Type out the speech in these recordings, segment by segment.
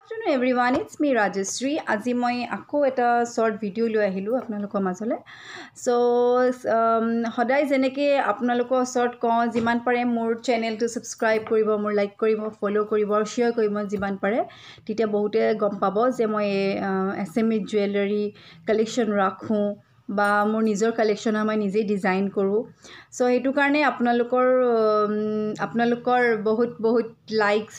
Hello everyone, it's me Rajeshri. আজি মই আকৌ এটা short video লৈ আহিলো আপোনালোকৰ মাজলে so সদায় যেনেকৈ আপোনালোকৰ short ক যিমান পাৰে মোৰ চেনেলটো সাবস্ক্ৰাইব কৰিব মোৰ লাইক কৰিব ফলো কৰিব আৰু শেয়াৰ কৰিব যিমান পাৰে তেতিয়া বহুতে গম পাব যে মই এসএমই জুৱেলাৰী কালেকশন ৰাখো বা মোৰ নিজৰ কালেকশন মই নিজে ডিজাইন কৰো সো হেতু কাৰণে আপোনালোকৰ বহুত লাইকস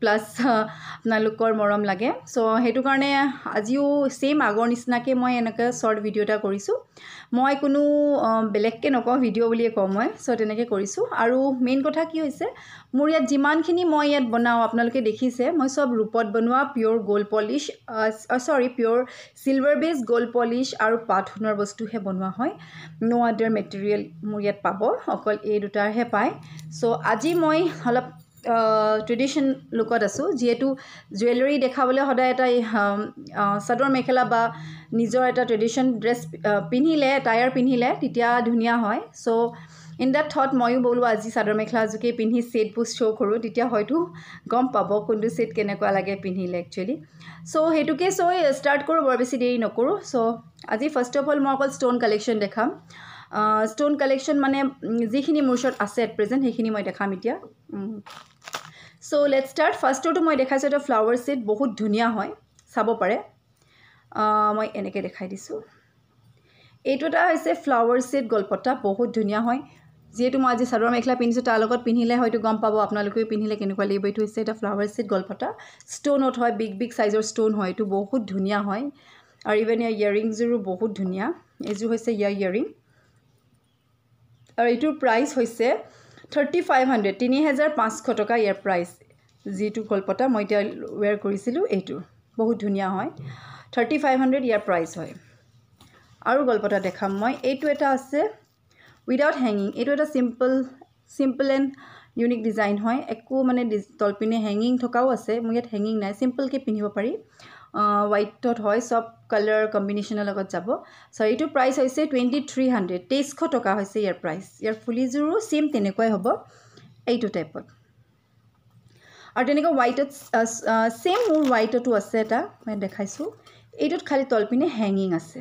প্লাস আপোনালোকৰ মৰম লাগে সো হেতু কাৰণে আজিও সেম আগৰ নিচিনাকে মই এনেকা শৰ্ট ভিডিও এটা কৰিছো মই কোনো বেলেগকে নকওঁ ভিডিও বুলিয়ে কওঁ মই সো তেনেকে কৰিছো আৰু মেইন কথা কি হৈছে মোৰ ইয়াত যিমানখিনি মই ইয়াত বনাও আপোনালোকে দেখিছে মই সব ৰূপত বনোৱা pure gold polish pure silver base gold polish আৰু পাথুনৰ বস্তুহে বনোৱা হয় নো আদাৰ মেটেৰিয়েল মোৰ ইয়াত পাব অকল এই দুটাৰহে পায় সো আজি মই অলপ ট্ৰেডিশন লুকত আছো যেহেতু জুৱেলাৰী দেখাবলৈ সদায় এটা সাদৰ মেখেলা বা নিজৰ এটা ট্ৰেডিশন ড্ৰেছ পিন্ধিলে টায়াৰ পিন্ধিলে তেতিয়া ধুনিয়া হয় সো ইন দ্যাট থট ময়ো বলো আজি সাদৰ মেখেলা জুকে পিন্ধি সেট বুস শো কৰো তেতিয়া হয়তো গম পাব কোনটো সেট কেনেকুৱা লাগে পিন্ধিলে একচুয়ালি সো হেতুকে সো স্টাৰ্ট কৰো বৰ বেছি দেৰি নকৰো সো আজি ফাৰ্স্ট অফ অল মই অকল ষ্টোন কালেকশন দেখাম ষ্টোন কালেকশন মানে যিখিনি মোৰ ওচৰত আছে এট প্ৰেজেন্ট সেইখিনি মই দেখাম এতিয়া So let's start. First to মই দেখাইছো এটা ফ্লাৱাৰ সেট বহুত ধুনিয়া হয় চাব পাৰে মই এনেকে দেখাই দিছো এইটোটা হৈছে ফ্লাৱাৰ সেট গলপটা বহুত ধুনিয়া হয় যেহেতু মই আজি সাদৰ মেখলা পিন্ধিছো তাৰ লগত পিন্ধিলে হয়তো গম পাব আপোনালোকেও পিন্ধিলে কেনেকুৱা লাগিব এইটো হৈছে এটা ফ্লাৱাৰ সেট গলপটা ষ্টোনত হয় বিগ সাইজৰ ষ্টোন হয় এইটো বহুত ধুনিয়া হয় আৰু ইভেন ইয়াৰিংজৰো বহুত ধুনিয়া এইজো হৈছে ইয়াৰিং আৰু এইটোৰ প্ৰাইস হৈছে 3500 3500 টকা ইয়াৰ প্ৰাইস জিটু কলপটা মই এতিয়া ওয়্যাৰ কৰিছিলো এইটো বহুত ধুনিয়া হয় 3500 ইয়াৰ প্ৰাইস হয় আৰু গলপটা দেখাম মই এইটো এটা আছে উইদাউট হ্যাঙ্গিং এইটো এটা সিম্পল এন্ড ইউনিক ডিজাইন হয় একো মানে তলপিনে হ্যাঙ্গিং থকাও আছে মই ইয়াত হ্যাঙ্গিং নাই সিম্পল কে পিন্ধিব পাৰি হোৱাইটত হয় সব কালাৰ কম্বিনেশনৰ লগত যাব সো এইটো প্ৰাইস হৈছে 2300 2300 টকা হৈছে ইয়াৰ প্ৰাইস ইয়াৰ ফুলিজুৰো সেম তেনেকৈ হ'ব এইটো টাইপত আৰু তেনেকৈ হোৱাইটত সেম মোৰ হোৱাইটটো আছে এটা মই দেখাইছো এইটোত খালি তলপিনে হ্যাঙ্গিং আছে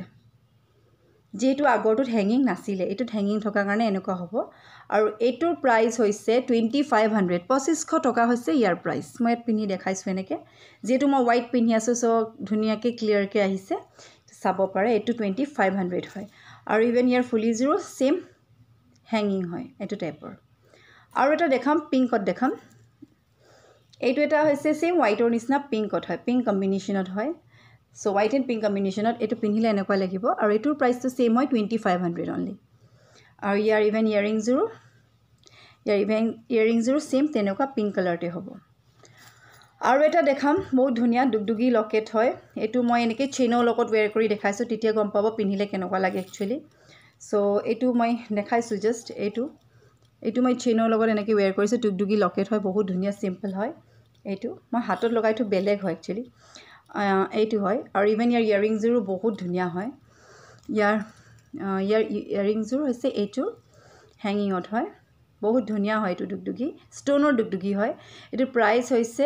যেটো আগৰটোত হ্যাঙ্গিং নাছিলে এইটোত হ্যাঙ্গিং থকা কাৰণে এনেকুৱা হ'ব আৰু এইটোৰ প্ৰাইস হৈছে 2500 2500 টকা হৈছে ইয়াৰ প্ৰাইস মই ইয়াত পিনি দেখাইছো এনেকে যেটো মই হোৱাইট পিনি আছো সো ধুনিয়াকে ক্লিয়াৰ কে আহিছে চাব পাৰে এইটো 2500 হয় আৰু ইভেন ইয়াৰ ফুলিজুৰো সেম হ্যাঙ্গিং হয় এইটো টাইপৰ আৰু এটা দেখাম পিংকত দেখাম এইটো এটা হৈছে সেম হোৱাইটৰ নিচিনা পিংকত হয় পিংক কম্বিনেশনত হয় সো হোৱাইট এন্ড পিংক কম্বিনেশনত এটো পিন্ধিলে এনেকুৱা লাগিব আৰু এটোৰ প্ৰাইসটো সেম হয় 2500 অনলি আৰু ইয়াৰ ইভেন ইয়াৰিংজৰো সেম তেনেকুৱা পিংক কালাৰতে হ'ব আৰু এটা দেখাম বহুত ধুনিয়া দুগদুগি লকেট হয় এটো মই এনেকে চেইনৰ লগত ওয়্যাৰ কৰি দেখাইছো তেতিয়া গম পাব পিন্ধিলে কেনেকুৱা লাগে একচুয়ালি সো এটো মই দেখাইছো জাস্ট এটো মই চেইনৰ লগত এনেকে ওয়্যাৰ কৰিছো দুগদুগি লকেট হয় বহুত ধুনিয়া সিম্পল হয় এটো মই হাতত লগাইটো বেলেগ হয় একচুয়ালি এইটো হয় আৰু ইভেন ইয়াৰ ইয়াৰিংজৰো বহুত ধুনিয়া হয় ইয়াৰ ইয়াৰিংজৰো হৈছে এইটো হ্যাঙ্গিংত হয় বহুত ধুনিয়া হয় এটো দুগদুগি ষ্টোনৰ দুগদুগি হয় এটো প্ৰাইস হৈছে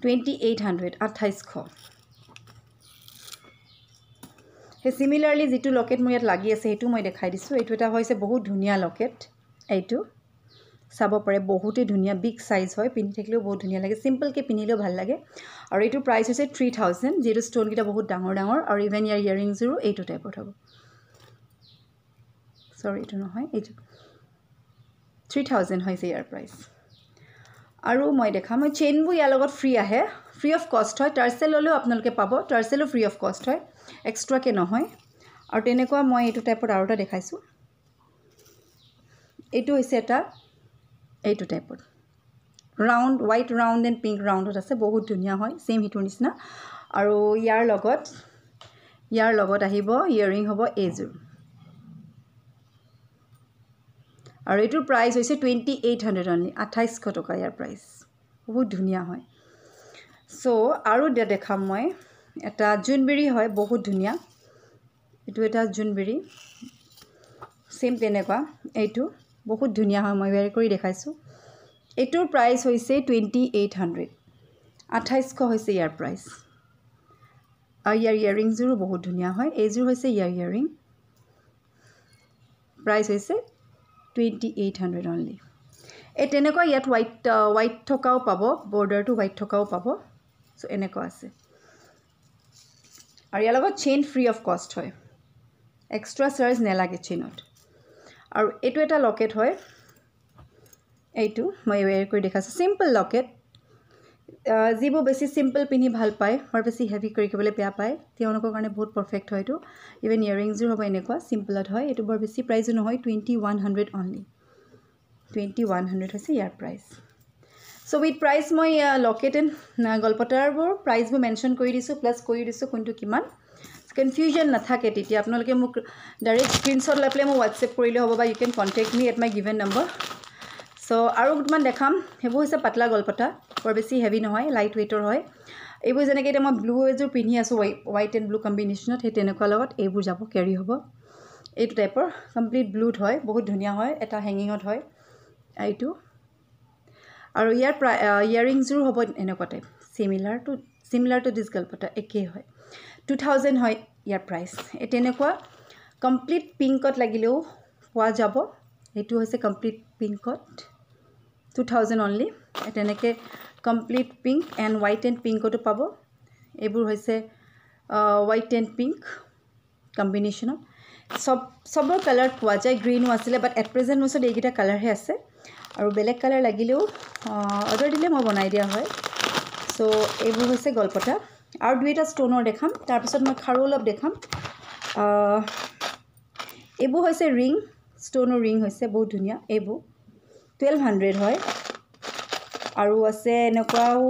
2800 2800 হে সিমিলাৰলি যেটো লকেট মোৰ ইয়াত লাগি আছে এটো মই দেখাই দিছো এটো এটা হৈছে বহুত ধুনিয়া লকেট এইটো চাব পাৰে বহুতে ধুনিয়া বিগ সাইজ হয় পিন্ধি থাকিলেও বহুত ধুনিয়া লাগে সিম্পল কে পিন্ধিলেও ভাল লাগে আৰু এটো প্ৰাইস হৈছে 3000 যেটো ষ্টোন কিটা বহুত ডাঙৰ আৰু ইভেন ইয়াৰ ইয়াৰিংজৰো এইটো টাইপত হ'ব সৰি এটো নহয় এইটো 3000 হৈছে ইয়াৰ প্ৰাইস আৰু মই দেখাম মই চেইনবু ইয়াৰ লগত ফ্ৰী আহে ফ্ৰী অফ কষ্ট হয় টাৰ্সেল ললেও আপোনালোকে পাব টাৰ্সেলো ফ্ৰী অফ কষ্ট হয় এক্সট্ৰা কে নহয় আৰু তেনেকুৱা মই এইটো টাইপত আৰু এটা দেখাইছো এইটো হৈছে এটা এইটো টাইপত round white round and pink ৰাউন্ডত আছে বহুত ধুনিয়া হয় সেম হিটোৰ নিচিনা আৰু ইয়াৰ লগত আহিব ইয়াৰিং হ'ব এজুৰ আৰু এটোৰ প্ৰাইস হৈছে 2800 অনলি 2800 টকা ইয়াৰ প্ৰাইস বহুত ধুনিয়া হয় সো আৰু দেখাম মই এটা জুনবেৰী হয় বহুত ধুনিয়া এটো এটা জুনবেৰী সেম তেনেকুৱা এইটো বহুত ধুনিয়া হয় মই ওয়্যাৰ কৰি দেখাইছো এটোৰ প্ৰাইস হৈছে 2800 2800 হৈছে ইয়াৰ প্ৰাইচ আৰু ইয়াৰ ইয়াৰিংজোৰো বহুত ধুনীয়া হয় এইযোৰ হৈছে ইয়াৰ ইয়াৰিং প্ৰাইচ হৈছে 2800 অনলি এই তেনেকুৱা ইয়াত হোৱাইট থকাও পাব বৰ্ডাৰটো হোৱাইট থকাও পাব সো এনেকুৱা আছে আৰু ইয়াৰ লগত চেইন ফ্ৰী অফ কষ্ট হয় এক্সট্ৰা চাৰ্জ নেলাগে চেইনত আৰু এইটো এটা লকেট হয় এইটো মই ওয়্যাৰ কৰি দেখাইছো সিম্পল লকেট যিবোৰ বেছি সিম্পল পিনি ভাল পায় আৰু বেছি হেভি কৰি কেবলে বেয়া পায় তেওঁলোকৰ কাৰণে বহুত পাৰফেক্ট হয় এইটো ইভেন ইয়াৰিংজোৰ হ'ব এনেকুৱা সিম্পলত হয় এইটো বৰ বেছি প্ৰাইসো নহয় 2100 অনলি 2100 হৈছে ইয়াৰ প্ৰাইস সো উইথ প্ৰাইস মই লকেট এণ্ড গলপটাৰবোৰ প্ৰাইসবোৰ মেনশন কৰি দিছো প্লাস কৰি দিছো কোনটো কিমান কনফিউজন নাথাকে তেতিয়া আপোনালোকে মোক ডাইৰেক্ট স্ক্ৰিনশ্বট লৈ পেলাই মোক WhatsApp কৰিলে হ'ব বা you can contact me at my given number so আৰু দুটামান দেখাম হেবো হৈছে পাতলা গলপটা বৰ বেছি হেভি নহয় লাইট ওয়েটৰ হয় এইবোৰ যেনেকৈ এটা মই ব্লু এজোৰ পিন্ধি আছো হোৱাইট এণ্ড ব্লু কম্বিনেশ্যনত হে তেনেকুৱা লগত এইবোৰ যাব কেৰি হ'ব এইটো টাইপৰ কমপ্লিট ব্লুত হয় বহুত ধুনীয়া হয় এটা হেঙ্গিঙত হয় এইটো আৰু ইয়াৰ ইয়াৰিংজোৰ হ'ব এনেকুৱা টাইপ সিমিলাৰ টু দিস গলপটা একে হয় 2000 হয় ইয়াৰ প্ৰাইস এ তেনেকুৱা কমপ্লিট পিংকত লাগিলেও পোৱা যাব এইটো হৈছে কমপ্লিট পিংকত 2000 অনলি তেনেকৈ complete pink and white and পিংকতো পাব এইবোৰ হৈছে হোৱাইট এণ্ড পিংক কম্বিনেশ্যনত সবৰ কালাৰ পোৱা যায় গ্ৰীনো আছিলে বাট এট প্ৰেজেণ্ট মোৰ ওচৰত এইকেইটা কালাৰহে আছে আৰু বেলেগ কালাৰ লাগিলেও অৰ্ডাৰ দিলে মই বনাই দিয়া হয় সো এইবোৰ হৈছে গলপটা আৰু দুইটা ষ্টোনৰ দেখাম তাৰপিছত মই খাৰু অলপ দেখাম এইবোৰ হৈছে ৰিং ষ্টোনৰ ৰিং হৈছে বহুত ধুনীয়া এইবোৰ 1200 হয় আৰু আছে এনেকুৱাও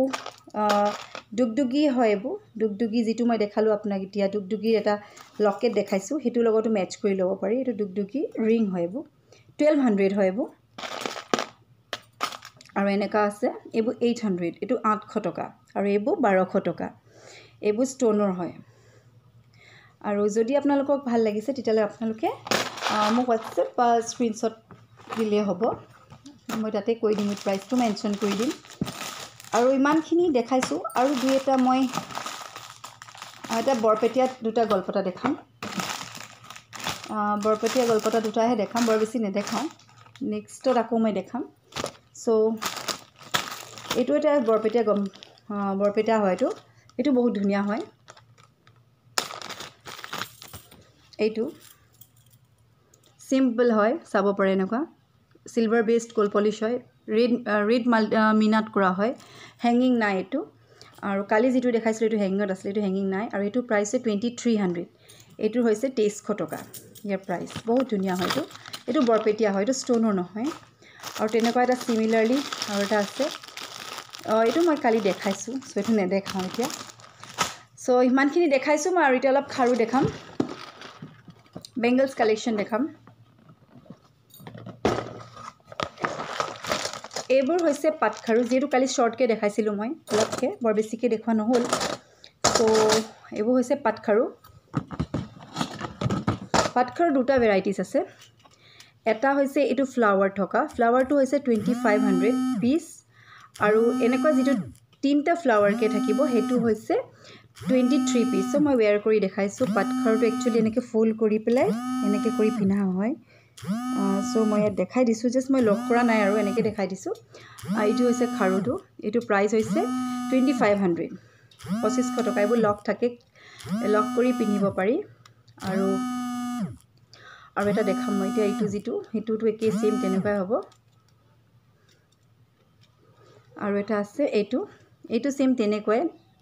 দুগদুগি হয় এইবোৰ দুগদুগি যেটো মই দেখালো আপোনাক এতিয়া দুগদুগিৰ এটা লকেট দেখাইছো হেতু লগতো মেচ কৰি ল'ব পাৰি এটো দুগদুগি ৰিং হয় এইবোৰ 1200 হয় এইবোৰ আৰু এনেকা আছে এইবোৰ 800 এটো 800 টকা আৰু এইবোৰ 1200 টকা এইবোৰ ষ্টোনৰ হয় আৰু যদি আপোনালোকক ভাল লাগিছে তেতিয়ালে আপোনালোকে মোক WhatsApp বা স্ক্ৰিনশ্বট দিলে হ'ব মই তাতে কৈ দিম প্ৰাইসটো মেনশন কৰি দিম আৰু ইমানখিনি দেখাইছো আৰু দুই এটা মই এটা বৰপেটিয়া দুটা গলপটা দেখাম বৰপেটিয়া গলপটা দুটাহে দেখাম বৰ বেছি নেদেখাও নেক্সটত আকৌ মই দেখাম সো এইটো এটা বৰপেটিয়া হয়তো এইটো বহুত ধুনীয়া হয় এইটো সিম্পল হয় চাব পাৰে এনেকুৱা সিলভাৰ বেসড গোল্ড পলিশ হয় ৰেড মিনাত কৰা হয় হেঙ্গিং নাই এটো আৰু কালি যেটো দেখাইছিল এটো হেঙ্গিংত আছিল এটো হেঙ্গিং নাই আৰু এটো প্ৰাইস 2300 এটো হৈছে 2300 টকা ইয়াৰ প্ৰাইস বহুত ধুনীয়া হয় এটো বৰপেটিয়া হয় এটো ষ্টোনৰ নহয় আৰু তেনেকুৱা এটা সিমিলাৰলি আৰু এটা আছে এটো মই কালি দেখাইছো সো এটো নেদেখাও এতিয়া সো ইমানখিনি দেখাইছো মই আৰু এটা অলপ খাৰু দেখাম বেঙ্গলছ কালেকশন দেখাম এইবোৰ হৈছে পাটখাৰু যেটো কালি শৰ্টকে দেখাইছিলো মই অলপকে বৰ বেছিকে দেখুৱা নহল সো এইবোৰ হৈছে পাটখাৰু দুটা ভেৰাইটিজ আছে এটা হৈছে এটো ফ্লাৱাৰ থকা ফ্লাৱাৰটো হৈছে 2500 পিস আৰু এনেকুৱা যেটো তিনটা ফ্লাৱাৰ কে থাকিব হেতু হৈছে 23 পিস সো মই ওয়্যাৰ কৰি দেখাইছো পাটখাৰুটো একচুয়ালি এনেকে ফোল্ড কৰি পেলাই এনেকে কৰি পিনা হয় সো মই ইয়াত দেখাই দিছো জাস্ট মই লক কৰা নাই আৰু এনেকে দেখাই দিছো এইটো হৈছে খাৰুটো এইটো প্ৰাইস হৈছে 2500 2500 টকা এইবোৰ লক থাকে লক কৰি পিনিব পাৰি আৰু এটা দেখাম মই এতিয়া এইটো যেটো হেতুটো একে সেম তেনেকৈ হ'ব আৰু এটা আছে এইটো সেম তেনেকৈ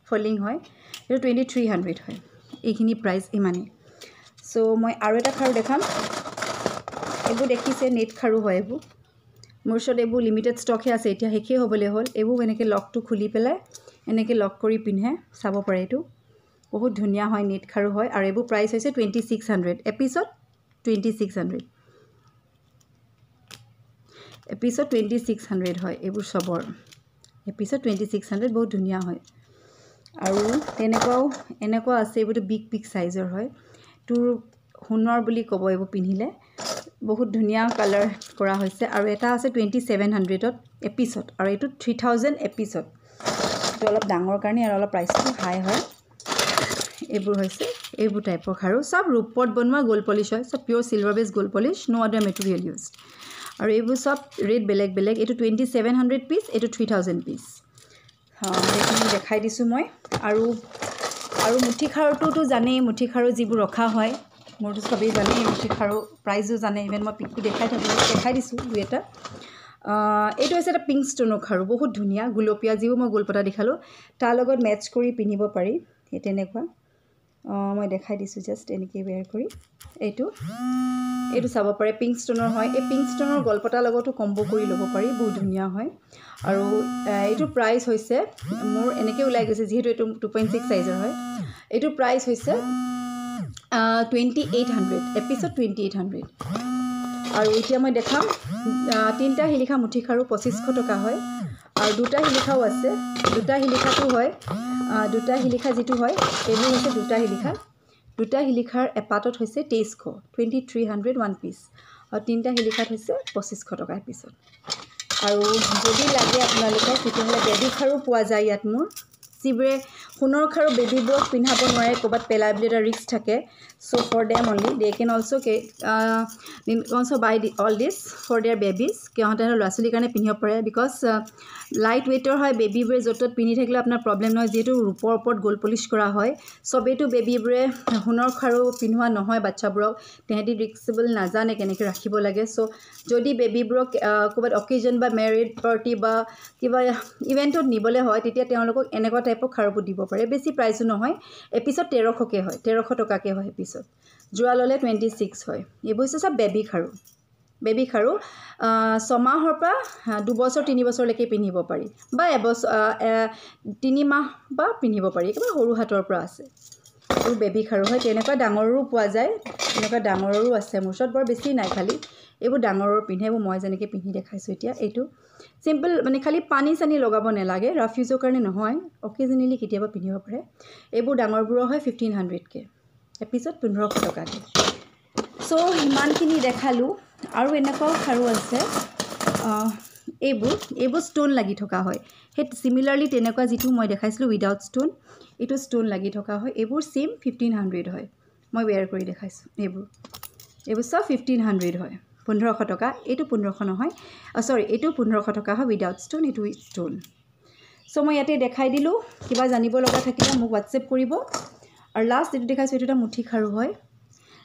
ফলিং হয় এটো 2300 হয় এইখিনি প্ৰাইস ইমানে সো মই আৰু এটা খাৰু দেখাম এইবোৰ দেখিছে নেট খাৰু হয় এইবোৰ মোৰ ওচৰত এইবোৰ লিমিটেড ষ্টক হে আছে এতিয়া হেকে হ'বলে হ'ল এইবোৰ এনেকে লকটো খুলি পেলাই এনেকে লক কৰি পিনহে চাব পাৰে এইটো বহুত ধুনীয়া হয় নেট খাৰু হয় আৰু এইবোৰ প্ৰাইস হৈছে 2600 এপিসড 2600 এপিসড 2600 হয় এইবোৰ সবৰ এপিসড 2600 বহুত ধুনীয়া হয় আৰু এনেকুৱা আছে এইবোৰ বিগ সাইজৰ হয় তোৰ হুনৰ বুলি কব এইবোৰ পিন্ধিলে বহুত ধুনীয়া কালাৰ কৰা হৈছে আৰু এটা আছে 2700 ত এপিসড আৰু এটো 3000 এপিসড এইটো অলপ ডাঙৰ কাৰণে আৰু অলপ প্ৰাইচটো হাই হয় এইবোৰ হৈছে এইবোৰ টাইপৰ খাৰু সব ৰূপত বনোৱা গোল্ড পলিশ হয় সব pure silver base gold polish নো আদাৰ মেটেৰিয়েল ইউজড আৰু এইবোৰ সব ৰেট বেলেগ বেলেগ এইটো 2700 পিস এইটো 3000 পিস এইখিনি দেখাই দিছো মই আৰু মুঠি খাৰুটো জানেই মুঠি খাৰু যিবোৰ ৰখা হয় মোৰটো সবেই জানে মুঠি খাৰু প্ৰাইজো জানে ইভেন মই পিকটো দেখাই দিছো দুই এটা এইটো হৈছে এটা পিংক ষ্টোনৰ খাৰু বহুত ধুনীয়া গুলপীয়া যিও মই গোলপটা দেখালো তাৰ লগত মেচ কৰি পিনিব পাৰি এই তেনেকুৱা মই দেখাই দিছো জাস্ট এনেকৈ বেয়াৰ কৰি এইটো চাব পাৰে পিংক ষ্টোনৰ হয় এই পিংক ষ্টোনৰ গলপটা লগতো কম্বো কৰি ল'ব পাৰি বহুত ধুনীয়া হয় আৰু এইটো প্ৰাইস হৈছে মোৰ এনেকৈ ওলাই গৈছে যেহেতু এইটো 2.6 সাইজৰ হয় এইটো প্ৰাইস হৈছে 2800 এপিসড 2800 আৰু এতিয়া মই দেখাম তিনটা হিলিখা মুঠি খাৰু 2500 টকা হয় আৰু দুটা হিলিখাও আছে দুটা হিলিখাটো হয় দুটা হিলিখা যেটো হয় এইবোৰ হৈছে দুটা হিলিখাৰ এপাটত হৈছে 2300 ওয়ান পিস আৰু তিনটা হিলিখাত হৈছে 2500 টকা এপিসড আৰু যদি লাগে আপোনালোকক তেতিয়াহলে বেবী খাৰু পোৱা যায় ইয়াত মোৰ যিবোৰে সোণৰ খাৰু বেবীবোৰক পিন্ধাব নোৱাৰে ক'বাত পেলাই বুলি এটা ৰিস্ক থাকে so for them only they can also buy all this for their babies কিয়হঁতে ল'ৰাছোৱালীৰ কাৰণে পিন্ধিব পাৰে because লাইট ওয়েটৰ হয় বেবীবোৰে য'ত পিন্ধি থাকিলে আপোনাৰ প্ৰবলেম নহয় যেহেতু ৰূপৰ ওপৰত গোল্ড পলিশ কৰা হয় সবেইটো বেবীবোৰে সোণৰ খাৰু পিন্ধোৱা নহয় বাচ্চাবোৰক তেহেঁতি ৰিস্কেবল নাজানে কেনেকৈ ৰাখিব লাগে so যদি বেবীবোৰক ক'বাত অকেজন বা মেৰিড পাৰ্টি বা কিবা ইভেন্টত নিবলে হয় তেতিয়া তেওঁলোকক এনেকুৱা টাইপৰ খাৰুবোৰ দিব পাৰে বেছি প্ৰাইসো নহয় এপিসড 1300 হয় 1300 টকাকে হয় এপিসড জোৰা ললে 26 হয় এইবোৰ সব বেবী খাৰু 6 মাহৰ পৰা 2 বছৰ 3 বছৰলৈকে পিন্ধিব পাৰি বা এবছৰ 3 মাহ বা পিন্ধিব পাৰি কিবা সৰু হাতৰ পৰা আছে আৰু বেবী খাৰু হয় তেনেকুৱা ডাঙৰৰো পোৱা যায় এনেকুৱা ডাঙৰৰো আছে মোৰ ওচৰত বৰ বেছি নাই খালি এইবোৰ ডাঙৰৰ পিন্ধে মই যেনেকৈ পিন্ধি দেখাইছো এতিয়া এইটো সিম্পল মানে খালি পানী সানি লগাব নালাগে ৰাফ ইউজৰ কাৰণে নহয় অকেজনেলি কেতিয়াবা পিন্ধিব পাৰে এইবোৰ ডাঙৰবোৰ হয় 1500 কে এপিসড 1500 টকাকে সো ইমানখিনি দেখালো আৰু এনেকুৱাও খাৰু আছে এইবোৰ ষ্টোন লাগি থকা হয় হে সিমিলাৰলি তেনেকুৱা যেটো মই দেখাইছিলো উইদাউট ষ্টোন এটো ষ্টোন লাগি থকা হয় এইবোৰ সেম 1500 হয় মই ওয়্যাৰ কৰি দেখাইছো এইবোৰ সব 1500 হয় 1500 টকা এইটো 1500 নহয় সৰি এইটো 1500 টকা হয় উইদাউট ষ্টোন এইটো ষ্টোন সো মই ইয়াতে দেখাই দিলো কিবা জানিব লগা থাকিলে মোক WhatsApp কৰিব আৰু লাষ্ট যেটো দেখাইছো এটা মুঠি খাৰু হয়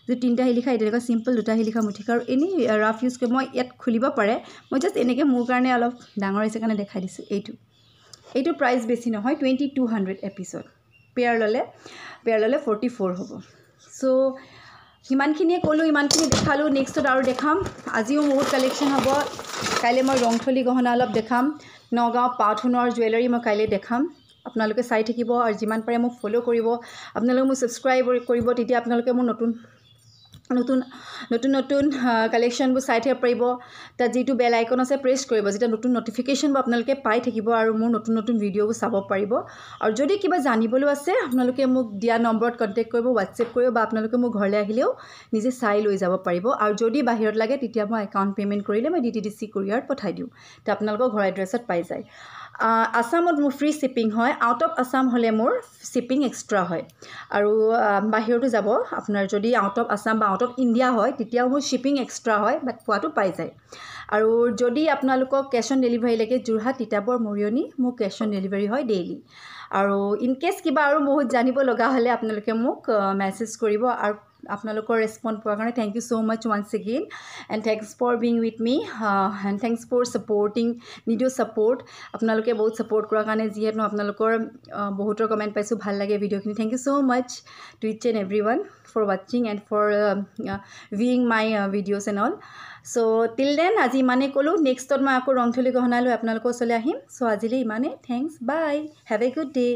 যে তিনটা হিলিখা এটা সিম্পল দুটা হিলিখা মুঠি খাৰু এনি ৰাফ ইউজ কৰি মই ইয়াত খুলিব পাৰে মই জাস্ট এনেকৈ মোৰ কাৰণে অলপ ডাঙৰ হৈছে কাৰণে দেখাই দিছো এইটো প্ৰাইস বেছি নহয় 2200 এপিসড পেয়াৰ ললে 44 হ'ব সো হিমানখিনিয়ে ক'লো ইমানখিনি দেখালো নেক্সটত আৰু দেখাম আজিও বহুত কালেকশন হ'ব কাইলে মই ৰংথলি গহনা অলপ দেখাম নগাঁও পাউথুনৰ জুৱেলাৰী মই কাইলে দেখাম আপোনালোকে চাই থাকিব আৰু যিমান পাৰে মোক ফলো কৰিব আপোনালোকে মোক সাবস্ক্ৰাইব কৰিব তেতিয়া আপোনালোকে মোৰ নতুন কালেকশনবোৰ চাই থাকিব পাৰিব তা যেটো বেল আইকন আছে প্ৰেছ কৰিব যেটা নতুন নটিফিকেশন আপোনালোকে পাই থাকিব আৰু মোৰ নতুন ভিডিঅ'বোৰ চাব পাৰিব আৰু যদি কিবা জানিবলৈ আছে আপোনালোকে মোক দিয়া নম্বৰত কন্টাক্ট কৰিব WhatsApp কৰিব বা আপোনালোকে মোৰ ঘৰলৈ আহিলেও নিজে চাই লৈ যাব পাৰিব আৰু যদি বাহিৰত লাগে তেতিয়া মই একাউন্ট পেমেন্ট কৰিলে মই DTDC কুৰিয়াৰত পঠাই দিও তা আপোনালোকৰ ঘৰ এড্ৰেছত পাই যায় আসামত মোৰ ফ্ৰী শিপিং হয় আউট অফ আসাম হলে মোৰ শিপিং এক্সট্ৰা হয় আৰু বাহিৰতো যাব আপোনাৰ যদি আউট অফ আসাম বা আউট অফ ইন্ডিয়া হয় তেতিয়াও মোৰ শিপিং এক্সট্ৰা হয় বাট পোৱাটো পাই যায় আৰু যদি আপোনালোকক ক্যাশ অন ডেলিভাৰী লাগে জুৰহাট তিতাবৰ মৰিয়নি মোৰ ক্যাশ অন ডেলিভাৰী হয় ডেইলি আৰু ইন কেস কিবা আৰু বহুত জানিব লগা হলে আপোনালোকে মোক মেসেজ কৰিব আৰু আপোনালোকৰ ৰেসপন্স পোৱাৰ কাৰণে thank you so much once again and thanks for being with me and thanks for supporting need your support আপোনালোকে বহুত সাপোৰ্ট কৰাৰ কাৰণে যিহেতু আপোনালোকৰ বহুতৰ কমেন্ট পাইছো ভাল লাগে ভিডিঅ'খিনি thank you so much to each and everyone for watching and for viewing my videos and all so till then আজি ইমানে ক'লো নেক্সটত মই আকৌ ৰংথলি গহনা লৈ আপোনালোকৰ ওচৰলৈ আহিম সো আজিলৈ ইমানে thanks by have a good day